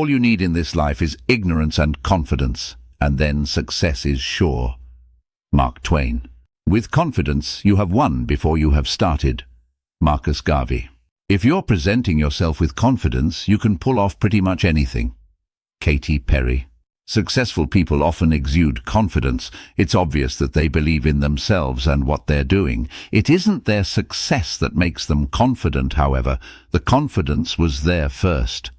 All you need in this life is ignorance and confidence, and then success is sure. Mark Twain. With confidence, you have won before you have started. Marcus Garvey. If you're presenting yourself with confidence, you can pull off pretty much anything. Katy Perry. Successful people often exude confidence. It's obvious that they believe in themselves and what they're doing. It isn't their success that makes them confident, however. The confidence was there first.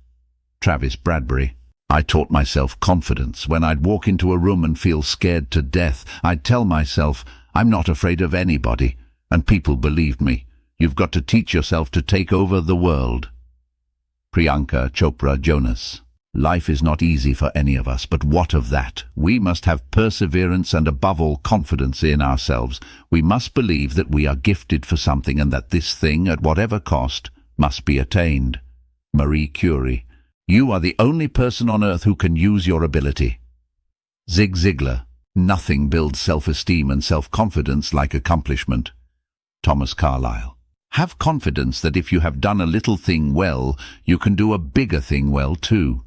Travis Bradbury. I taught myself confidence. When I'd walk into a room and feel scared to death, I'd tell myself, I'm not afraid of anybody. And people believed me. You've got to teach yourself to take over the world. Priyanka Chopra Jonas. Life is not easy for any of us, but what of that? We must have perseverance and above all confidence in ourselves. We must believe that we are gifted for something and that this thing, at whatever cost, must be attained. Marie Curie. You are the only person on earth who can use your ability. Zig Ziglar. Nothing builds self-esteem and self-confidence like accomplishment. Thomas Carlyle. Have confidence that if you have done a little thing well, you can do a bigger thing well too.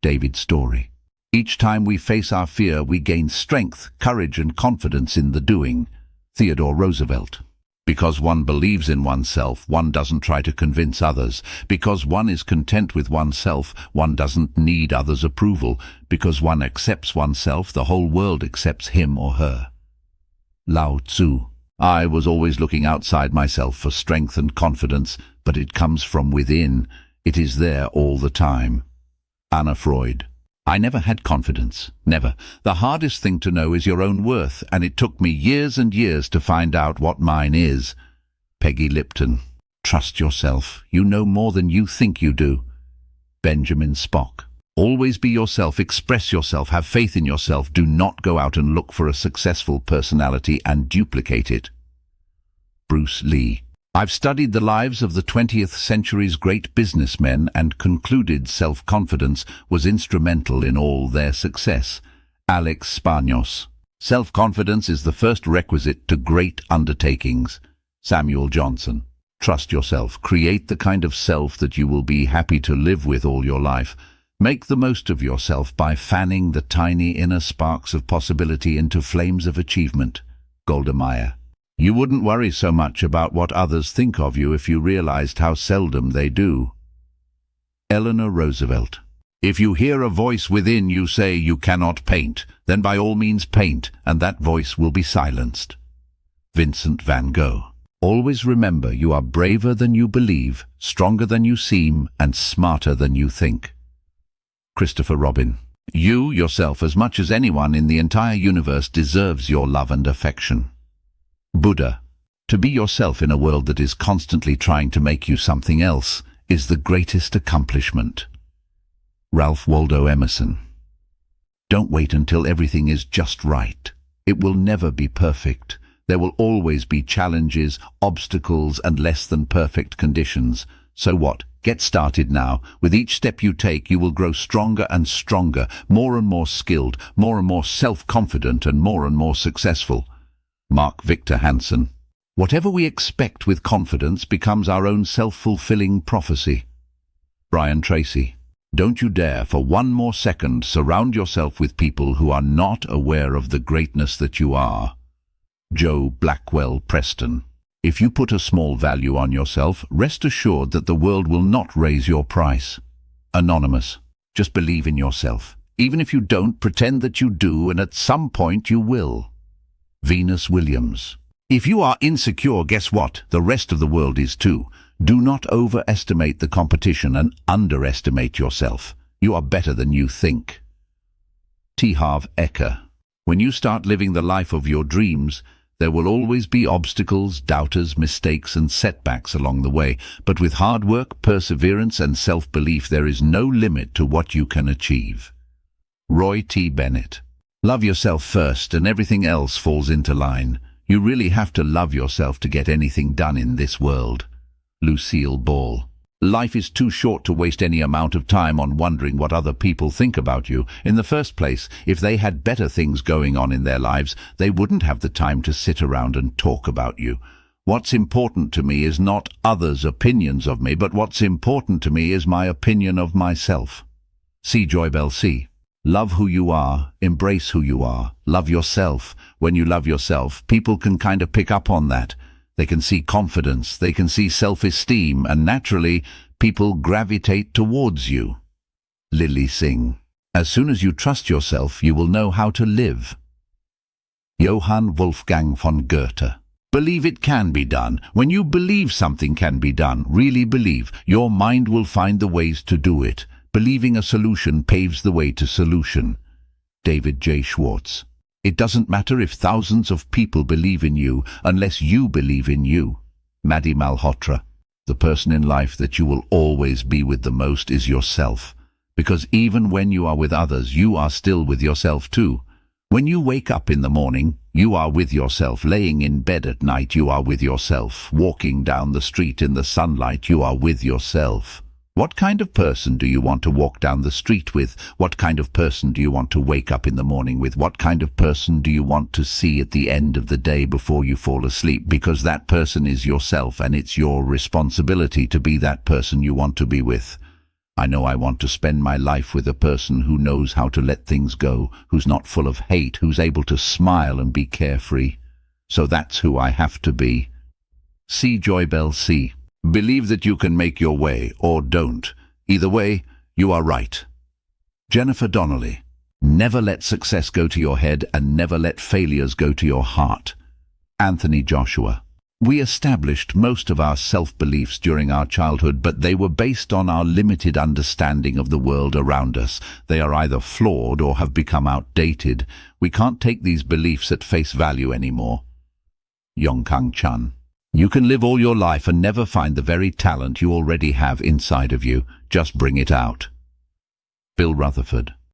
David Storey. Each time we face our fear, we gain strength, courage and confidence in the doing. Theodore Roosevelt. Because one believes in oneself, one doesn't try to convince others. Because one is content with oneself, one doesn't need others' approval. Because one accepts oneself, the whole world accepts him or her. Lao Tzu. I was always looking outside myself for strength and confidence, but it comes from within. It is there all the time. Anna Freud. I never had confidence. Never. The hardest thing to know is your own worth, and it took me years and years to find out what mine is. Peggy Lipton. Trust yourself. You know more than you think you do. Benjamin Spock. Always be yourself, express yourself, have faith in yourself. Do not go out and look for a successful personality and duplicate it. Bruce Lee. I've studied the lives of the 20th century's great businessmen and concluded self-confidence was instrumental in all their success. Alex Spanos. Self-confidence is the first requisite to great undertakings. Samuel Johnson. Trust yourself. Create the kind of self that you will be happy to live with all your life. Make the most of yourself by fanning the tiny inner sparks of possibility into flames of achievement. Golda Meir. You wouldn't worry so much about what others think of you if you realized how seldom they do. Eleanor Roosevelt. If you hear a voice within you say you cannot paint, then by all means paint, and that voice will be silenced. Vincent van Gogh. Always remember you are braver than you believe, stronger than you seem, and smarter than you think. Christopher Robin. You, yourself, as much as anyone in the entire universe, deserves your love and affection. Buddha. To be yourself in a world that is constantly trying to make you something else is the greatest accomplishment. Ralph Waldo Emerson. Don't wait until everything is just right. It will never be perfect. There will always be challenges, obstacles, and less than perfect conditions. So what? Get started now. With each step you take, you will grow stronger and stronger, more and more skilled, more and more self-confident, and more successful. Mark Victor Hansen. Whatever we expect with confidence becomes our own self-fulfilling prophecy. Brian Tracy. Don't you dare for one more second surround yourself with people who are not aware of the greatness that you are. Joe Blackwell Preston. If you put a small value on yourself, rest assured that the world will not raise your price. Anonymous. Just believe in yourself. Even if you don't, pretend that you do, and at some point you will. Venus Williams. If you are insecure, guess what? The rest of the world is too. Do not overestimate the competition and underestimate yourself. You are better than you think. T. Harv Eker. When you start living the life of your dreams, there will always be obstacles, doubters, mistakes and setbacks along the way. But with hard work, perseverance and self-belief, there is no limit to what you can achieve. Roy T. Bennett. Love yourself first and everything else falls into line. You really have to love yourself to get anything done in this world. Lucille Ball. Life is too short to waste any amount of time on wondering what other people think about you. In the first place, if they had better things going on in their lives, they wouldn't have the time to sit around and talk about you. What's important to me is not others' opinions of me, but what's important to me is my opinion of myself. C. Joy Bell C. Love who you are, embrace who you are, love yourself. When you love yourself, people can kind of pick up on that. They can see confidence, they can see self-esteem, and naturally, people gravitate towards you. Lily Singh. As soon as you trust yourself, you will know how to live. Johann Wolfgang von Goethe. Believe it can be done. When you believe something can be done, really believe, your mind will find the ways to do it. Believing a solution paves the way to solution. David J. Schwartz. It doesn't matter if thousands of people believe in you unless you believe in you. Maddie Malhotra. The person in life that you will always be with the most is yourself. Because even when you are with others, you are still with yourself too. When you wake up in the morning, you are with yourself. Laying in bed at night, you are with yourself. Walking down the street in the sunlight, you are with yourself. What kind of person do you want to walk down the street with? What kind of person do you want to wake up in the morning with? What kind of person do you want to see at the end of the day before you fall asleep? Because that person is yourself, and it's your responsibility to be that person you want to be with. I know I want to spend my life with a person who knows how to let things go, who's not full of hate, who's able to smile and be carefree. So that's who I have to be. C. Joy Bell C. Believe that you can make your way, or don't. Either way, you are right. Jennifer Donnelly. Never let success go to your head, and never let failures go to your heart. Anthony Joshua. We established most of our self-beliefs during our childhood, but they were based on our limited understanding of the world around us. They are either flawed or have become outdated. We can't take these beliefs at face value anymore. Yongkang Chun. You can live all your life and never find the very talent you already have inside of you. Just bring it out. Bill Rutherford.